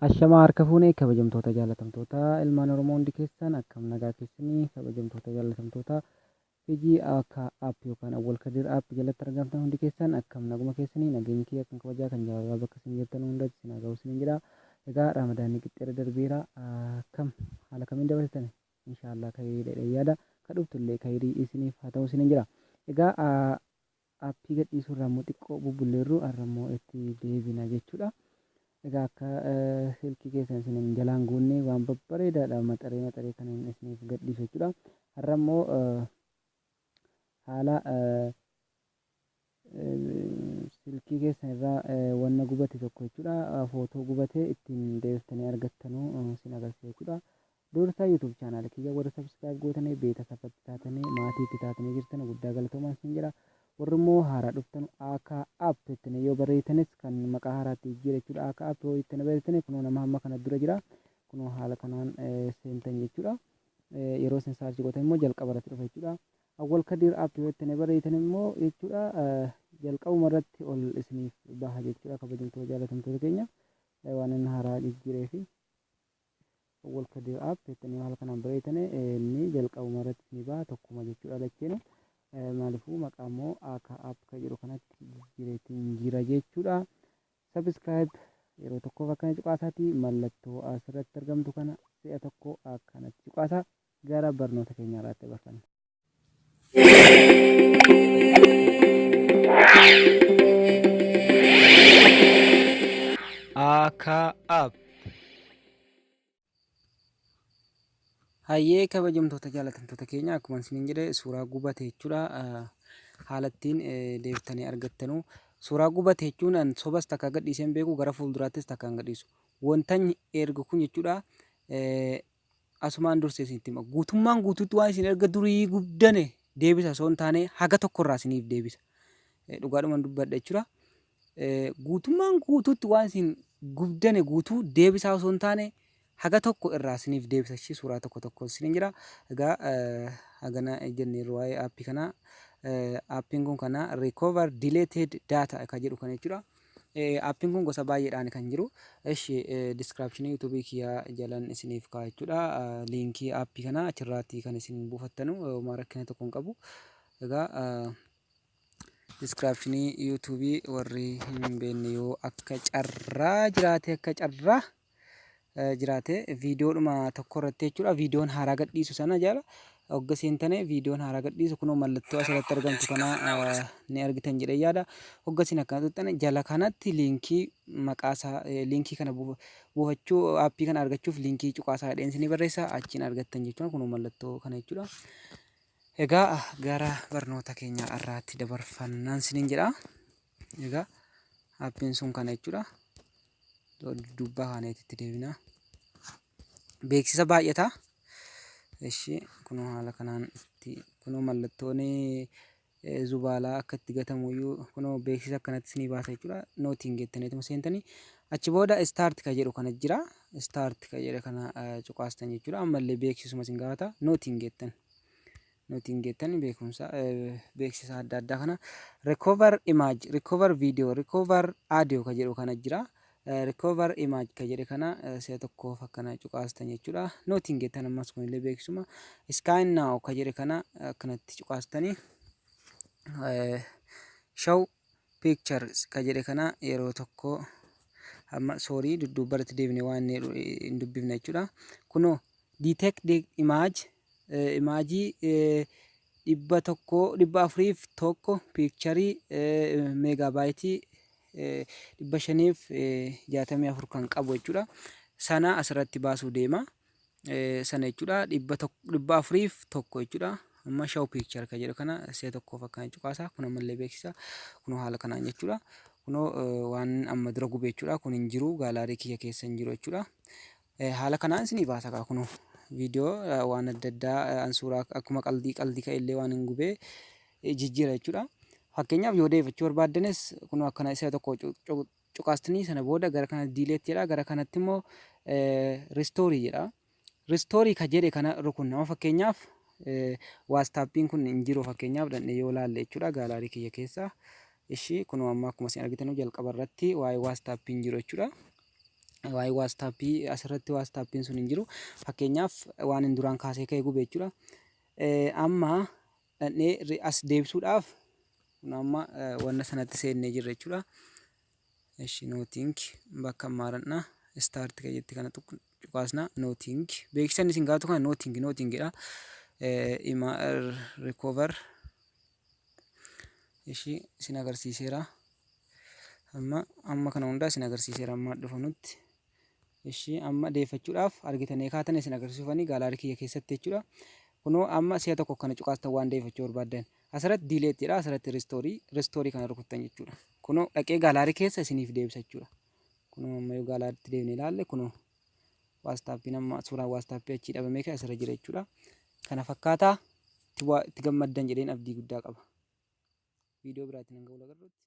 Ashamaa harka fuunee kabajamtoota jaalatamtoota ilmaan Oromoo hundi keessan akkam nagaa keessanii kabajamtoota jaalatamtoota Fijii akka app yookaan Awwal Kadir app jalatti argamtan hundi keessan akkam naguma keessanii nageenyi kiyya kan kabajaa kan jaalalaa bakka isin jirtan hundatti isin haa ga'u isiniin jedha. Egaa Ramadaanni qixxeera darbeera akkam haala kamiin dabarsitan inshaallah khayriidha yaada kadhuftullee khayrii isiniif haa ta'u isiniin jedha. Egaa aappii gadhiisuu irraa immoo xiqqoo bubbulleerru har'a immoo itti deebina jechuudha. Egaa akka silkii keessan isin jalaan guunnee waan babbareedaadha maxaree kan isiniif gadhiisu jechuudha. Har'a immoo haala silkii keessan irraa wanna gubate tokko jechuudha. Footoo gubatee ittiin deebiftanii argattanuu isin agarsiisa jechuudha. Dursa YouTube chaanaal kiyya warra subscribe gootanii beeta safatti taatanii maatii itti taatanii jirtan guddaa galatoomaa isin jedha. Warri immoo haaraa dhuftan akka app ittiin yoo barreessanis kan maqaa haaraatti jira jechuudha. Akka app yoo ittiin barreessan kunoo nama amma kana dura jira. Kunoo haala kanaan seentan jechuudha. Yeroo isin saarchi gootan immoo jalqaba irratti dhufa jechuudha. Awwal Kadir app yoo ittiin barreessan immoo jechuudha jalqabuma irratti ol isiniif baha jechuudha. Kabajamtoota jaalatamtoota keenya waan inni haaraa jijjiiree fi Awwal Kadir app ittiin haala kanaan barreessan inni jalqabuma irratti isinii baha tokkuma jechuudha lacheenu. Maaliifuu maqaa immoo akka app kan jedhu kanatti jijjiireetiin jira jechuudha. Subscribe yeroo tokkoof akkana cuqaasaati mallattoo asirratti argamtu kana si'a tokko akkanatti cuqaasaa gara barnoota keenyaa irratti dabarfanna. Akka app hayyee kabajamtoota jaalatamtoota keenya akkuma isiniin jedhe suuraa gubate jechuudha. Haala ittiin deebiftanii argattanuu suuraa gubate jechuun sobas takka gadhiisee hin beeku gara fuulduraattis takka hin gadhiisu. Wantanni erga kun jechuudha asumaan dursee isinitti hima. Guutummaan guutuutti waan isin erga durii gubdane deebisa osoo hin taane haga tokkorraa isiniif deebisa. Dhugaadhumaan dubbadha jechuudha. Guutummaan guutuutti waan isin gubdane guutuu deebisaa osoo hin taane haga tokko irraa isiniif deebisa suuraa tokko isiniin jira. Egaa hagana jennee waa'ee aappii kanaa aappiin kun kana recover deleted data kan jedhu kana jechuudha. Aappiin kun gosa baay'eedhaan kan jiru. Description YouTube kiyyaa jalan isiniif kaa'aa jechuudha. Liinkii aappii kanaa achirraatti kan isin buufattanu homaa rakkina tokko hin qabu. Egaa description YouTube warri hin beekne yoo akka carraa jiraate akka carraa jiraate viidiyoodhuma tokko irratti jechuudha. Viidiyoon haaraa gadhiisu sana jala hogga seentanii viidiyoon haaraa gadhiisu kunoo mallattoo asirratti argamtu kana ni argitan jedhee yaada. Hogga isin akkana tuqxan jala kanatti liinkii maqaasaa liinkii kana buufachuu aappii kana argachuuf liinkii cuqaasaa dheen isinii barreessa achiin argattan jechuudha. Kunoo mallattoo kana jechuudha. Egaa gara barnoota keenya irraatti dabarfannaan isiniin jedha. Egaa aappiin sun kana jechuudha. Dubbaa kaaneetitti deebina. Beeksisa baay'ata. Ishee kunoo haala kanaan itti kunoo mallattoon zubaalaa akka itti gatamuyyuu kunoo beeksisa akkanatti isinii baasa jechuudha. Nootiin geettaniituma seentanii achi booda start kan jedhu kana jira. Start kan jedhu kana cuqaastan jechuudha. Ammallee beeksisuma isin gaafata. Nootiin geettan beekumsa beeksisa adda addaa kana recover image, recover video, recover audio kan jedhu kana jira. Recover image kan jedhe kana si'a tokkoof akkana cuqaastan jechuudha. Nootiin geettan ammas kunillee beeksisuma. Scan now kan jedhe kana akkanatti cuqaastanii show pictures kan jedhe kana yeroo tokko amma sorry dudduubarratti deebine waan hin dubbifne jechuudha. Kunoo detect the image imaajii 101 piikcharii meegaabaaytii 564 kan qabu jechuudha. Sana asirratti baasuu deema. Sana jechuudha 401 jechuudha. Amma show picture kan jedhu kana si'a tokkoof akkana cuqaasaa. Kun ammallee beeksisa. Kunoo haala kanaan jechuudha. Kunoo waan amma dura gube jechuudha. Kun hin jiru gaalaarii kiyya keessa hin jiru jechuudha. Haala kanaan isinii baasa kaa kunoo. Viidiyoo waan adda addaa suuraa akkuma qaldii ka'e illee waan hin gubee jijjiira jechuudha. Fakkeenyaaf yoo deebifachuu barbaaddanis kunoo akkana isa tokko cuqaastanii sana booda gara kana diileet jedha. Gara kanatti immoo ristoorii jedha. Ristoorii kan jedhe kana rukunnama fakkeenyaaf waastaappiin kun hin jiru fakkeenyaaf dandhee yoo laalle jechuudha gaalaarii kiyya keessa. Ishii kunoo amma akkuma isin argitan jalqaba irratti waa'ee waastaappiin jiru jechuudha. waa'ee waastappii asirratti waastappiin sun hin jiru. Fakkeenyaaf waan hin duraan kaasee ka'ee gube jechuudha. Amma dhaqnee as deebisuudhaaf kun amma wanna sanatti seennee jirra jechuudha. Eshi nooting bakka maaranna start kayyetti kana cuqaasna nooting beeksisan isin gaatu kana nootingidha. Ima recover eshi isin agarsiiseera. Amma kana hundaa isin agarsiiseera amma dhufanutti. Eshi amma deeffachuudhaaf argitanii kaatan isin agarsiisufanii gaalaarii kiyya keessatti jechuudha. Kunoo amma si'a tokko kana cuqaastan waan deeffachuu barbaaddan. Asirratti diileettiidha. Asirratti restoorii kana rukuttan jechuudha. Kunoo dhaqee gaalaarii keessa isiniif deebisa jechuudha. Kunoo amma yoo gaalaariitti deebinee ilaalle kunoo waastappiin amma suuraan waastappii achii dhabamee ka'e asirra jira jechuudha. Kana fakkaataa itti gammaddan jedheen abdii guddaa qaba. Viidiyoo biraatiin hanga wal agarruutti.